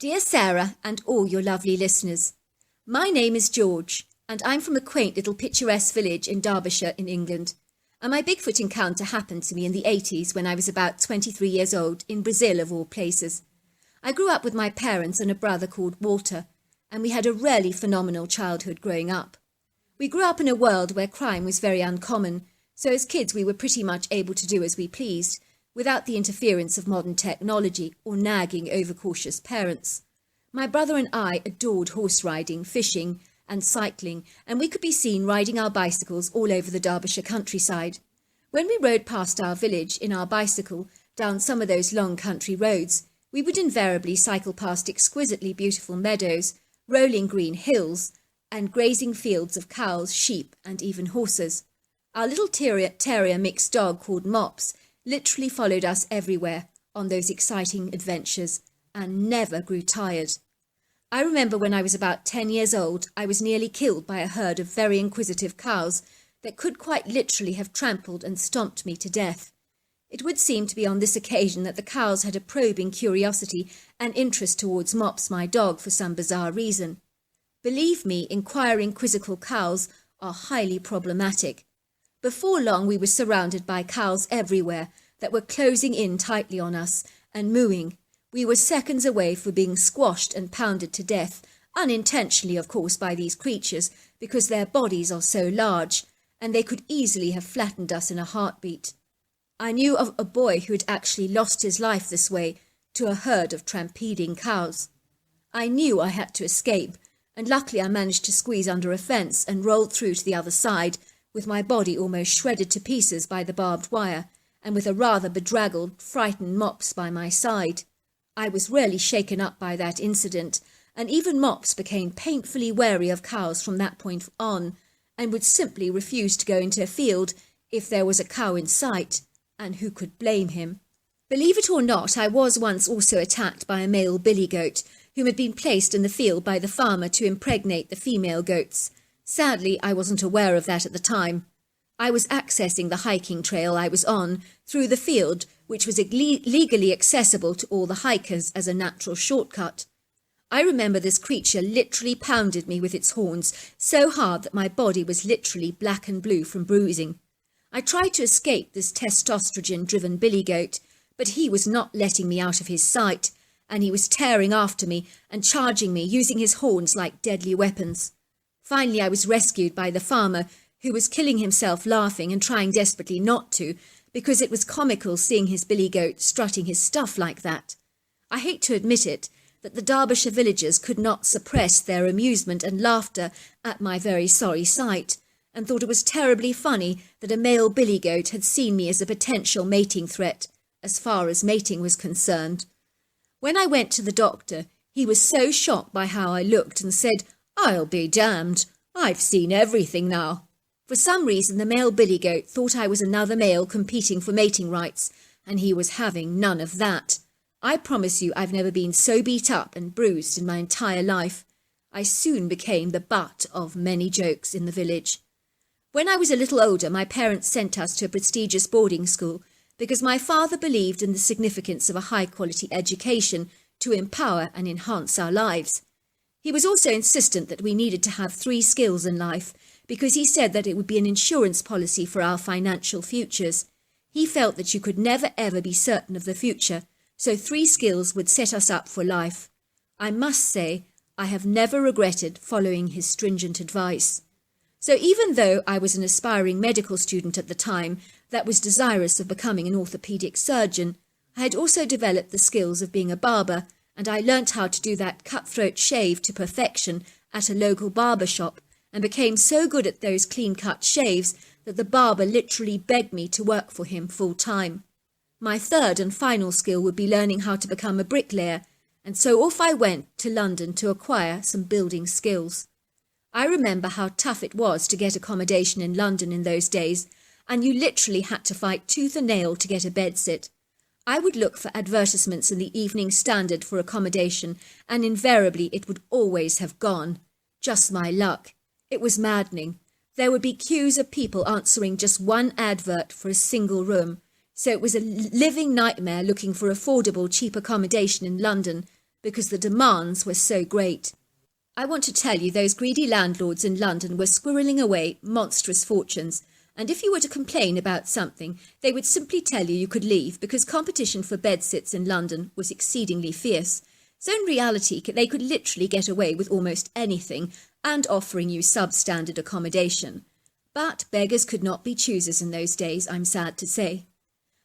Dear Sarah and all your lovely listeners, my name is George and I'm from a quaint little picturesque village in Derbyshire in England, and my Bigfoot encounter happened to me in the 80s when I was about 23 years old in Brazil of all places. I grew up with my parents and a brother called Walter, and we had a really phenomenal childhood growing up. We grew up in a world where crime was very uncommon, so as kids we were pretty much able to do as we pleased, without the interference of modern technology or nagging overcautious parents. My brother and I adored horse riding, fishing and cycling, and we could be seen riding our bicycles all over the Derbyshire countryside. When we rode past our village in our bicycle down some of those long country roads, we would invariably cycle past exquisitely beautiful meadows, rolling green hills, and grazing fields of cows, sheep and even horses. Our little terrier mixed dog called Mops literally followed us everywhere on those exciting adventures and never grew tired. I remember when I was about 10 years old, I was nearly killed by a herd of very inquisitive cows that could quite literally have trampled and stomped me to death. It would seem to be on this occasion that the cows had a probing curiosity and interest towards Mops, my dog, for some bizarre reason. Believe me, inquiring quizzical cows are highly problematic. Before long we were surrounded by cows everywhere that were closing in tightly on us and mooing. We were seconds away from being squashed and pounded to death, unintentionally of course by these creatures because their bodies are so large, and they could easily have flattened us in a heartbeat. I knew of a boy who had actually lost his life this way to a herd of trampeding cows. I knew I had to escape, and luckily I managed to squeeze under a fence and rolled through to the other side, with my body almost shredded to pieces by the barbed wire, and with a rather bedraggled, frightened Mops by my side. I was really shaken up by that incident, and even Mops became painfully wary of cows from that point on, and would simply refuse to go into a field if there was a cow in sight, and who could blame him? Believe it or not, I was once also attacked by a male billy goat, whom had been placed in the field by the farmer to impregnate the female goats. Sadly, I wasn't aware of that at the time. I was accessing the hiking trail I was on through the field, which was legally accessible to all the hikers as a natural shortcut. I remember this creature literally pounded me with its horns so hard that my body was literally black and blue from bruising. I tried to escape this testosterone-driven billy goat, but he was not letting me out of his sight, and he was tearing after me and charging me, using his horns like deadly weapons. Finally, I was rescued by the farmer, who was killing himself laughing and trying desperately not to, because it was comical seeing his billy goat strutting his stuff like that. I hate to admit it, that the Derbyshire villagers could not suppress their amusement and laughter at my very sorry sight, and thought it was terribly funny that a male billy goat had seen me as a potential mating threat, as far as mating was concerned. When I went to the doctor, he was so shocked by how I looked and said, "I'll be damned, I've seen everything now." For some reason the male billy goat thought I was another male competing for mating rights, and he was having none of that. I promise you I've never been so beat up and bruised in my entire life. I soon became the butt of many jokes in the village. When I was a little older, my parents sent us to a prestigious boarding school because my father believed in the significance of a high-quality education to empower and enhance our lives. He was also insistent that we needed to have 3 skills in life because he said that it would be an insurance policy for our financial futures. He felt that you could never ever be certain of the future, so 3 skills would set us up for life. I must say, I have never regretted following his stringent advice. So even though I was an aspiring medical student at the time that was desirous of becoming an orthopaedic surgeon, I had also developed the skills of being a barber, and I learnt how to do that cutthroat shave to perfection at a local barber shop, and became so good at those clean-cut shaves that the barber literally begged me to work for him full-time. My third and final skill would be learning how to become a bricklayer, and so off I went to London to acquire some building skills. I remember how tough it was to get accommodation in London in those days, and you literally had to fight tooth and nail to get a bedsit. I would look for advertisements in the Evening Standard for accommodation, and invariably it would always have gone. Just my luck. It was maddening. There would be queues of people answering just one advert for a single room, so it was a living nightmare looking for affordable, cheap accommodation in London, because the demands were so great. I want to tell you those greedy landlords in London were squirreling away monstrous fortunes, and if you were to complain about something, they would simply tell you could leave because competition for bedsits in London was exceedingly fierce. So in reality, they could literally get away with almost anything and offering you substandard accommodation. But beggars could not be choosers in those days, I'm sad to say.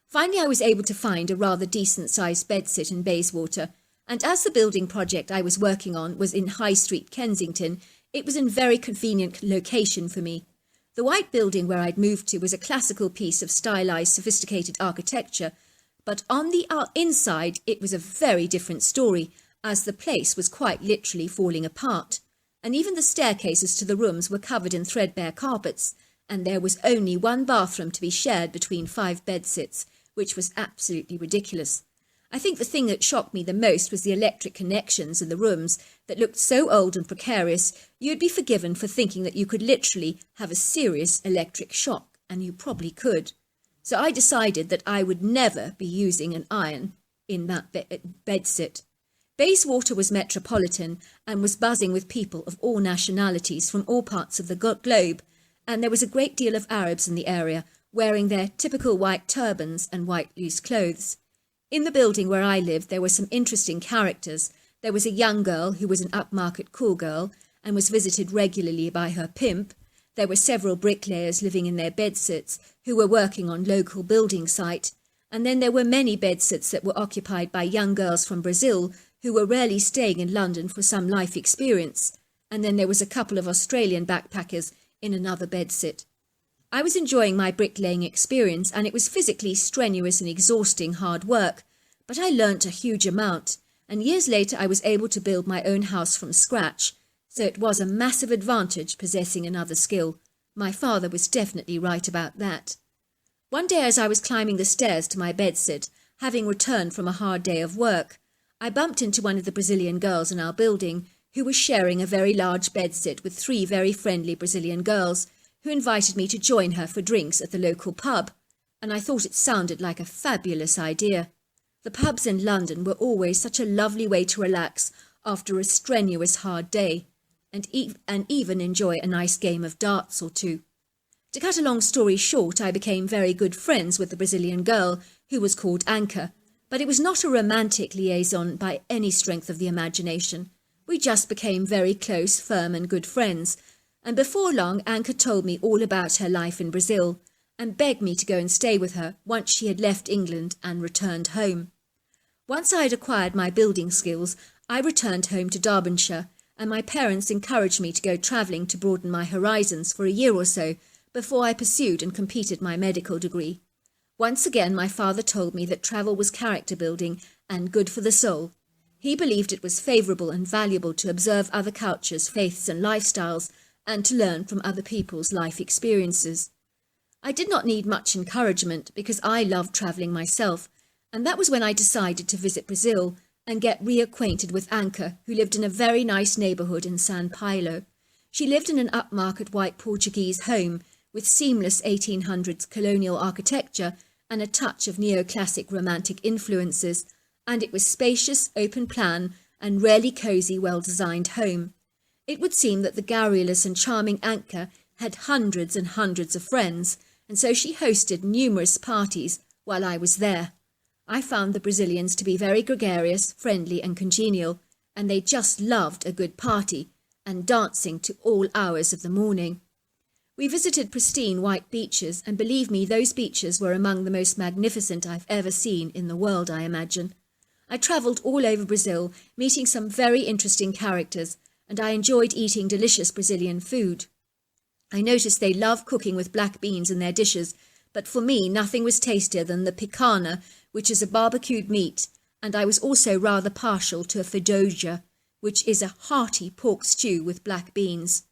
Finally, I was able to find a rather decent-sized bedsit in Bayswater, and as the building project I was working on was in High Street, Kensington, it was in very convenient location for me. The white building where I'd moved to was a classical piece of stylized, sophisticated architecture, but on the inside it was a very different story, as the place was quite literally falling apart, and even the staircases to the rooms were covered in threadbare carpets, and there was only one bathroom to be shared between 5 bedsits, which was absolutely ridiculous. I think the thing that shocked me the most was the electric connections in the rooms that looked so old and precarious you'd be forgiven for thinking that you could literally have a serious electric shock, and you probably could. So I decided that I would never be using an iron in that bedsit. Bayswater was metropolitan and was buzzing with people of all nationalities from all parts of the globe, and there was a great deal of Arabs in the area, wearing their typical white turbans and white loose clothes. In the building where I lived, there were some interesting characters. There was a young girl who was an upmarket cool girl and was visited regularly by her pimp. There were several bricklayers living in their bedsits who were working on local building site. And then there were many bedsits that were occupied by young girls from Brazil who were rarely staying in London for some life experience. And then there was a couple of Australian backpackers in another bedsit. I was enjoying my bricklaying experience, and it was physically strenuous and exhausting hard work, but I learnt a huge amount, and years later I was able to build my own house from scratch, so it was a massive advantage possessing another skill. My father was definitely right about that. One day as I was climbing the stairs to my bedsit, having returned from a hard day of work, I bumped into one of the Brazilian girls in our building, who was sharing a very large bedsit with 3 very friendly Brazilian girls, who invited me to join her for drinks at the local pub, and I thought it sounded like a fabulous idea. The pubs in London were always such a lovely way to relax after a strenuous hard day, and even enjoy a nice game of darts or two. To cut a long story short, I became very good friends with the Brazilian girl, who was called Anka, but it was not a romantic liaison by any strength of the imagination. We just became very close, firm and good friends, and before long Anka told me all about her life in Brazil and begged me to go and stay with her once she had left England and returned home. Once I had acquired my building skills, I returned home to Derbyshire, and my parents encouraged me to go travelling to broaden my horizons for a year or so before I pursued and completed my medical degree. Once again my father told me that travel was character building and good for the soul. He believed it was favourable and valuable to observe other cultures, faiths and lifestyles, and to learn from other people's life experiences. I did not need much encouragement because I loved travelling myself, and that was when I decided to visit Brazil and get reacquainted with Anka, who lived in a very nice neighbourhood in São Paulo. She lived in an upmarket white Portuguese home with seamless 1800s colonial architecture and a touch of neoclassic romantic influences, and it was spacious, open plan, and rarely cosy, well-designed home. It would seem that the garrulous and charming Anka had hundreds and hundreds of friends, and so she hosted numerous parties while I was there. I found the Brazilians to be very gregarious, friendly and congenial, and they just loved a good party and dancing to all hours of the morning. We visited pristine white beaches, and believe me, those beaches were among the most magnificent I've ever seen in the world, I imagine. I travelled all over Brazil, meeting some very interesting characters, and I enjoyed eating delicious Brazilian food. I noticed they love cooking with black beans in their dishes, but for me nothing was tastier than the picanha, which is a barbecued meat, and I was also rather partial to a feijoada, which is a hearty pork stew with black beans.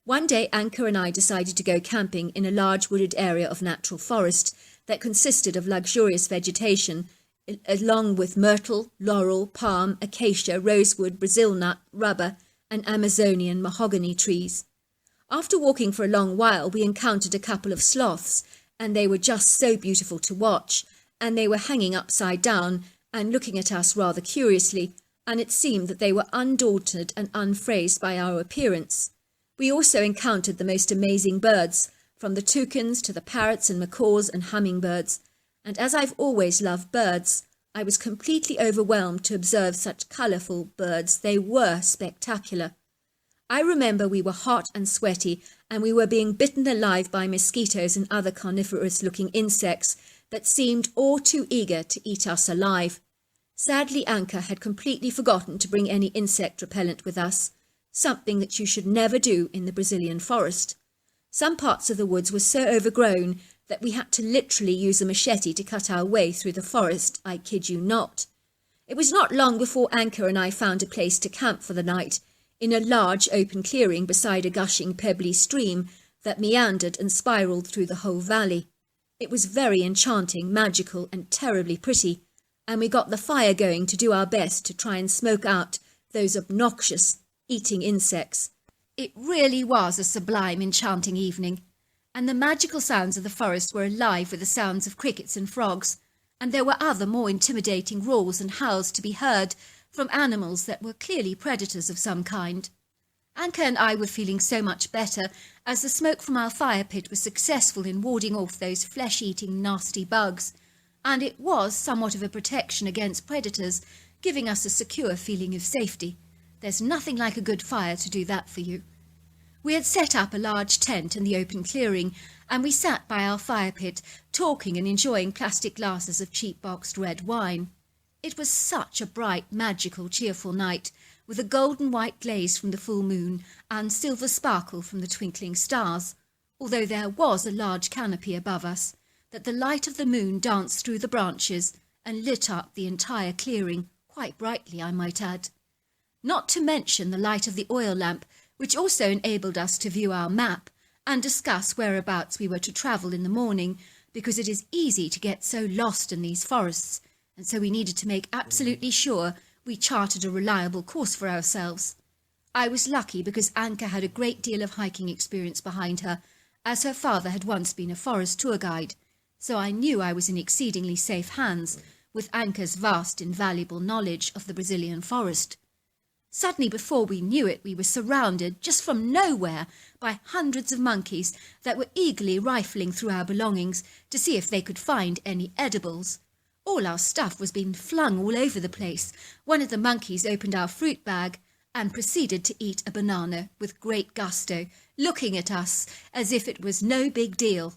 One day Anka and I decided to go camping in a large wooded area of natural forest that consisted of luxurious vegetation, along with myrtle, laurel, palm, acacia, rosewood, Brazil nut, rubber, and Amazonian mahogany trees. After walking for a long while, we encountered a couple of sloths, and they were just so beautiful to watch, and they were hanging upside down and looking at us rather curiously. and it seemed that they were undaunted and unfazed by our appearance. We also encountered the most amazing birds, from the toucans to the parrots and macaws and hummingbirds, and as I've always loved birds, I was completely overwhelmed to observe such colourful birds. They were spectacular. I remember we were hot and sweaty, and we were being bitten alive by mosquitoes and other carnivorous-looking insects that seemed all too eager to eat us alive. Sadly, Anka had completely forgotten to bring any insect repellent with us, something that you should never do in the Brazilian forest. Some parts of the woods were so overgrown that we had to literally use a machete to cut our way through the forest, I kid you not. It was not long before Anka and I found a place to camp for the night, in a large open clearing beside a gushing pebbly stream that meandered and spiralled through the whole valley. It was very enchanting, magical, and terribly pretty, and we got the fire going to do our best to try and smoke out those obnoxious eating insects. It really was a sublime, enchanting evening, and the magical sounds of the forest were alive with the sounds of crickets and frogs, and there were other more intimidating roars and howls to be heard from animals that were clearly predators of some kind. Anka and I were feeling so much better as the smoke from our fire pit was successful in warding off those flesh-eating nasty bugs, and it was somewhat of a protection against predators, giving us a secure feeling of safety. There's nothing like a good fire to do that for you. We had set up a large tent in the open clearing, and we sat by our fire pit, talking and enjoying plastic glasses of cheap boxed red wine. It was such a bright, magical, cheerful night, with a golden white glaze from the full moon and silver sparkle from the twinkling stars, although there was a large canopy above us, that the light of the moon danced through the branches and lit up the entire clearing, quite brightly, I might add. Not to mention the light of the oil lamp, which also enabled us to view our map and discuss whereabouts we were to travel in the morning, because it is easy to get so lost in these forests, and so we needed to make absolutely sure we charted a reliable course for ourselves. I was lucky because Anka had a great deal of hiking experience behind her, as her father had once been a forest tour guide, so I knew I was in exceedingly safe hands with Anka's vast, invaluable knowledge of the Brazilian forest. Suddenly, before we knew it, we were surrounded, just from nowhere, by hundreds of monkeys that were eagerly rifling through our belongings to see if they could find any edibles. All our stuff was being flung all over the place. One of the monkeys opened our fruit bag and proceeded to eat a banana with great gusto, looking at us as if it was no big deal,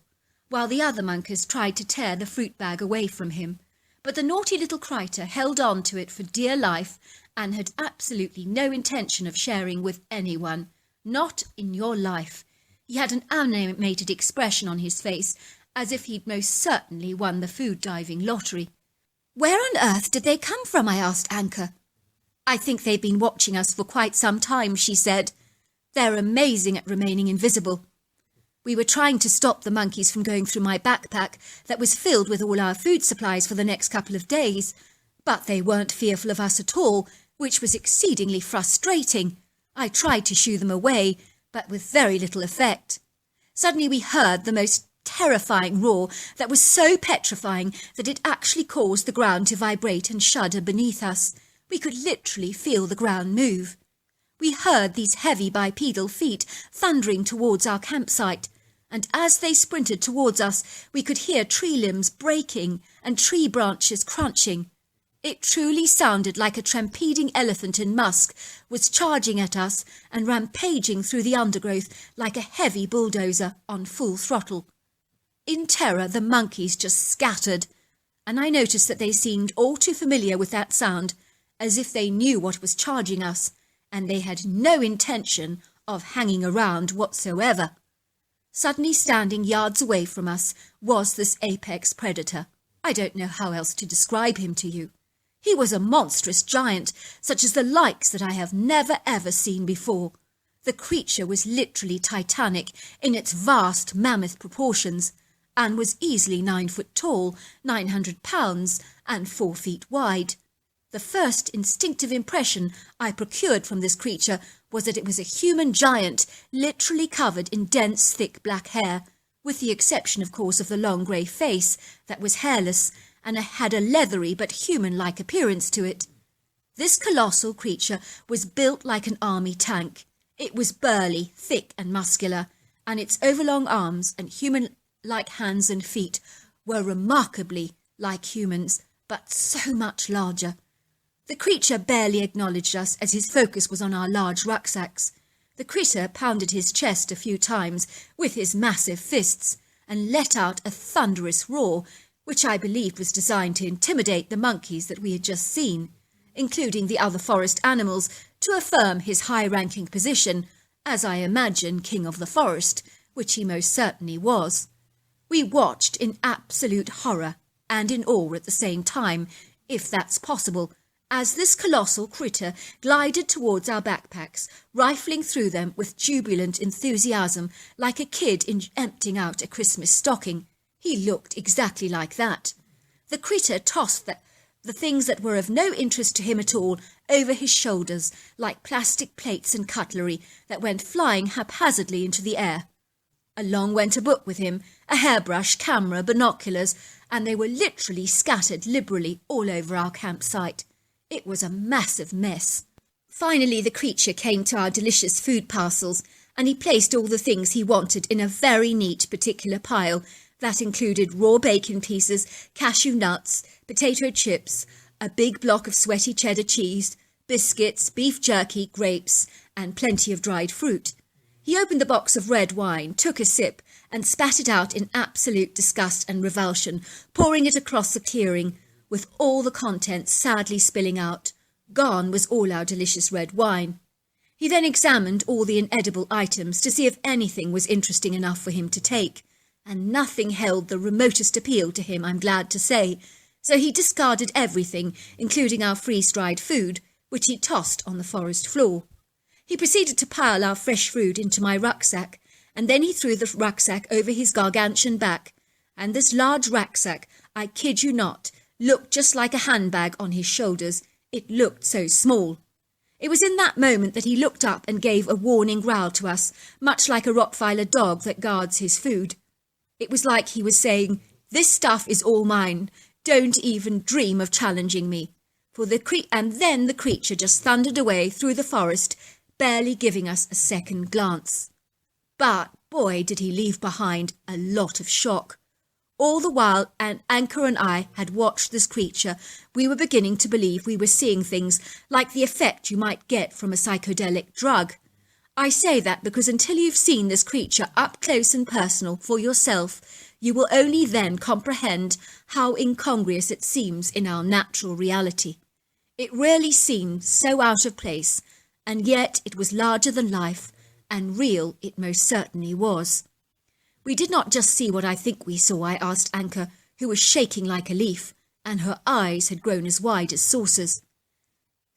while the other monkeys tried to tear the fruit bag away from him. But the naughty little critter held on to it for dear life and had absolutely no intention of sharing with anyone. Not in your life. He had an animated expression on his face, as if he'd most certainly won the food diving lottery. "Where on earth did they come from?" I asked Anka. "I think they've been watching us for quite some time," she said. "They're amazing at remaining invisible. We were trying to stop the monkeys from going through my backpack that was filled with all our food supplies for the next couple of days, but they weren't fearful of us at all, which was exceedingly frustrating. I tried to shoo them away, but with very little effect. Suddenly we heard the most terrifying roar that was so petrifying that it actually caused the ground to vibrate and shudder beneath us. We could literally feel the ground move. We heard these heavy bipedal feet thundering towards our campsite, and as they sprinted towards us, we could hear tree limbs breaking and tree branches crunching. It truly sounded like a trampeding elephant in musk was charging at us and rampaging through the undergrowth like a heavy bulldozer on full throttle. In terror, the monkeys just scattered, and I noticed that they seemed all too familiar with that sound, as if they knew what was charging us, and they had no intention of hanging around whatsoever. Suddenly standing yards away from us was this apex predator. I don't know how else to describe him to you. He was a monstrous giant, such as the likes that I have never ever seen before. The creature was literally titanic in its vast mammoth proportions, and was easily 9 foot tall, 900 pounds, and 4 feet wide. The first instinctive impression I procured from this creature was that it was a human giant, literally covered in dense, thick black hair, with the exception, of course, of the long grey face that was hairless and had a leathery but human-like appearance to it. This colossal creature was built like an army tank. It was burly, thick and muscular, and its overlong arms and human-like hands and feet were remarkably like humans, but so much larger. The creature barely acknowledged us as his focus was on our large rucksacks. The critter pounded his chest a few times with his massive fists and let out a thunderous roar, which I believed was designed to intimidate the monkeys that we had just seen, including the other forest animals, to affirm his high-ranking position, as I imagine king of the forest, which he most certainly was. We watched in absolute horror and in awe at the same time, if that's possible, as this colossal critter glided towards our backpacks, rifling through them with jubilant enthusiasm like a kid emptying out a Christmas stocking. He looked exactly like that. The critter tossed the things that were of no interest to him at all over his shoulders like plastic plates and cutlery that went flying haphazardly into the air. Along went a book with him, a hairbrush, camera, binoculars, and they were literally scattered liberally all over our campsite. It was a massive mess. Finally, the creature came to our delicious food parcels, and he placed all the things he wanted in a very neat particular pile that included raw bacon pieces, cashew nuts, potato chips, a big block of sweaty cheddar cheese, biscuits, beef jerky, grapes, and plenty of dried fruit. He opened the box of red wine, took a sip, and spat it out in absolute disgust and revulsion, pouring it across the clearing, with all the contents sadly spilling out. Gone was all our delicious red wine. He then examined all the inedible items to see if anything was interesting enough for him to take, and nothing held the remotest appeal to him, I'm glad to say, so he discarded everything, including our freeze-dried food, which he tossed on the forest floor. He proceeded to pile our fresh food into my rucksack, and then he threw the rucksack over his gargantuan back, and this large rucksack, I kid you not, looked just like a handbag on his shoulders. It looked so small. It was in that moment that he looked up and gave a warning growl to us, much like a Rottweiler dog that guards his food. It was like he was saying, "This stuff is all mine. Don't even dream of challenging me." And then the creature just thundered away through the forest, barely giving us a second glance. But boy, did he leave behind a lot of shock. All the while Anchor and I had watched this creature, we were beginning to believe we were seeing things like the effect you might get from a psychedelic drug. I say that because until you've seen this creature up close and personal for yourself, you will only then comprehend how incongruous it seems in our natural reality. It really seemed so out of place, and yet it was larger than life, and real it most certainly was. We did not just see what I think we saw, I asked Anchor, who was shaking like a leaf, and her eyes had grown as wide as saucers.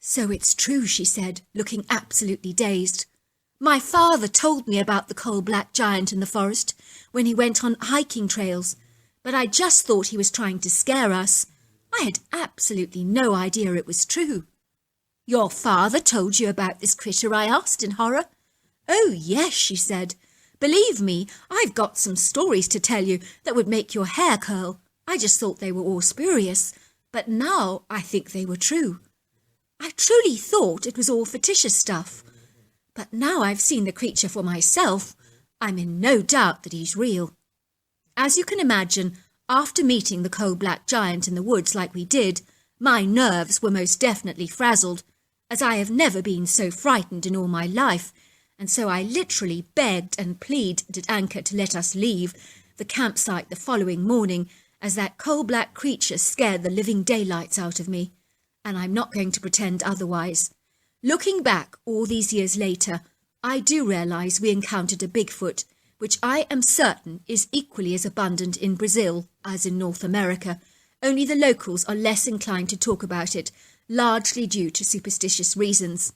"So it's true," she said, looking absolutely dazed. "My father told me about the coal-black giant in the forest when he went on hiking trails, but I just thought he was trying to scare us. I had absolutely no idea it was true." "Your father told you about this critter?" I asked in horror. "Oh, yes," she said. "Believe me, I've got some stories to tell you that would make your hair curl. I just thought they were all spurious, but now I think they were true. I truly thought it was all fictitious stuff, but now I've seen the creature for myself, I'm in no doubt that he's real." As you can imagine, after meeting the coal-black giant in the woods like we did, my nerves were most definitely frazzled, as I have never been so frightened in all my life, and so I literally begged and pleaded Anchor to let us leave the campsite the following morning, as that coal-black creature scared the living daylights out of me, and I'm not going to pretend otherwise. Looking back all these years later, I do realise we encountered a Bigfoot, which I am certain is equally as abundant in Brazil as in North America, only the locals are less inclined to talk about it, largely due to superstitious reasons.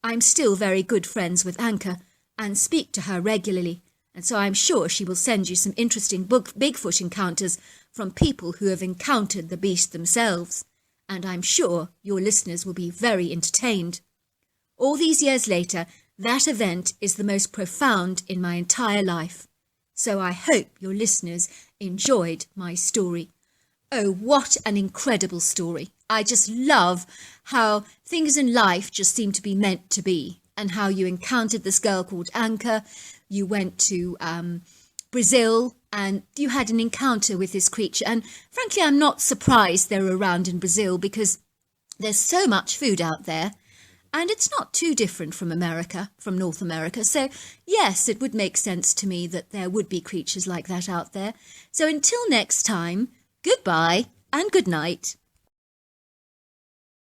I'm still very good friends with Anchor and speak to her regularly, and so I'm sure she will send you some interesting Bigfoot encounters from people who have encountered the beast themselves, and I'm sure your listeners will be very entertained. All these years later, that event is the most profound in my entire life, so I hope your listeners enjoyed my story. Oh, what an incredible story. I just love how things in life just seem to be meant to be, and how you encountered this girl called Anka. You went to Brazil and you had an encounter with this creature. And frankly, I'm not surprised they're around in Brazil because there's so much food out there. And it's not too different from America, from North America. So, yes, it would make sense to me that there would be creatures like that out there. So until next time, goodbye and good night.